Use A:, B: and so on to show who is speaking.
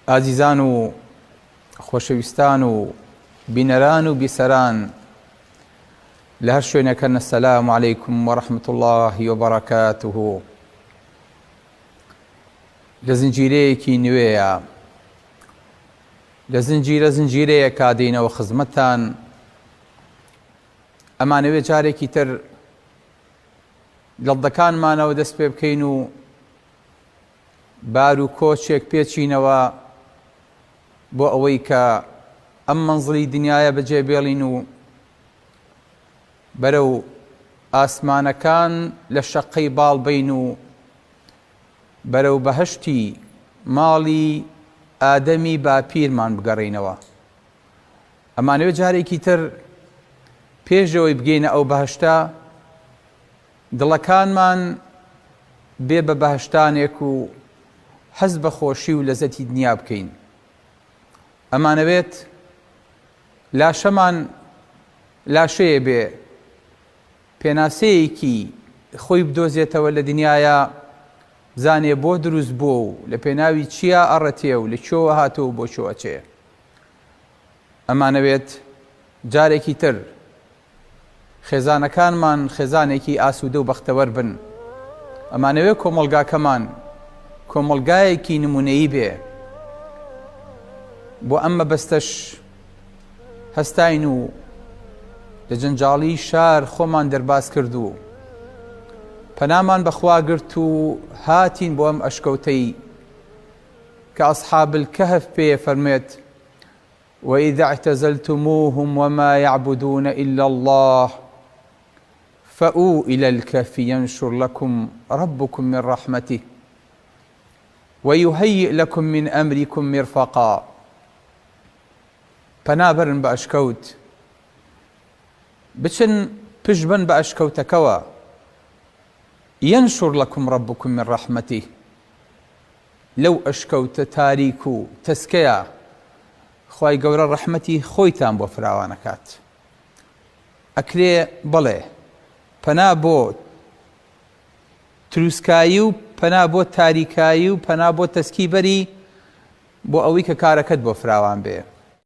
A: ئازیزان و خۆشەویستان و بینەران و بیسەران لە هەر شوێنەکەن، السلام عەلەیکم وەڕەحمەت الله وبەڕەکاتوه. لە زنجیرەیەکی نوێیە، لە زنجیرەیەکا دێنەوە خزمەتتان. ئەمانەوێ جارێکی تر لەڵدەکانمانەوە دەست پێ بکەین و بار و کۆچێک پێچینەوە بۆ ئەوەی کە ئەم مەنزڵی دنیاە بەجێبێڵین و بەرەو ئاسمانەکان لە شەقەی باڵبەین و بەرەو بەهەشتی ماڵی ئادەمی باپیرمان بگەڕینەوە. ئەمانەوێت جارێکی تر پێشەوەی بگەینە ئەو بەهەشتە، دڵەکانمان بێ بە بەهەشتانێک و حەز بە خۆشی و لەزەتی دنیا بکەین. ئەمانەوێت لاشەمان لاشەیە بێ، پێناسەیەکی خۆی بدۆزێتەوە لە دنیاە، بزانێ بۆ دروست بووە و لە پێناوی چیا ئەڕەتێ و لە چۆوە هاتەوە بۆ چۆ ئەچێ. ئەمانەوێت جارێکی تر خێزانەکانمان خێزانێکی ئاسوودە و بەختەوەر بن. ئەمانەوێت کۆمەڵگاکەمان کۆمەڵگایەکی نمونەیی بێ. بۆ ئەمە بەستەش هەستاین و لە جەنجاڵی شار خۆمان دەرباز کرد و پەنامان بەخوا گرت و هاتین بۆ ئەم ئەشکەوتەی کە ئەصحاب الکەهف پێ فەرمێت: وإذ اعتزلتموهم وما يعبدون إلا الله فأووا إلى الكهف ينشر لكم ربكم من رحمته ويهيئ لكم من أمركم مرفقا. پەنابەرن بە ئەشکەوت، بچن پشبن بە ئەشکەوتەکەوە. ينشر لكم ربكم من رحمته، لەو ئەشکەوتە تاریک و تەسکەیە خوای گەورە ڕەحمەتی خۆیتان بۆ فراوانەکات. ئەکرێ بڵێ پەنا بۆ تروسکایی و پەنا بۆ تاریکایی و پەنا بۆ تەسکی بەری، بۆ ئەوەی کە کارەکەت بۆ فراوان بێ.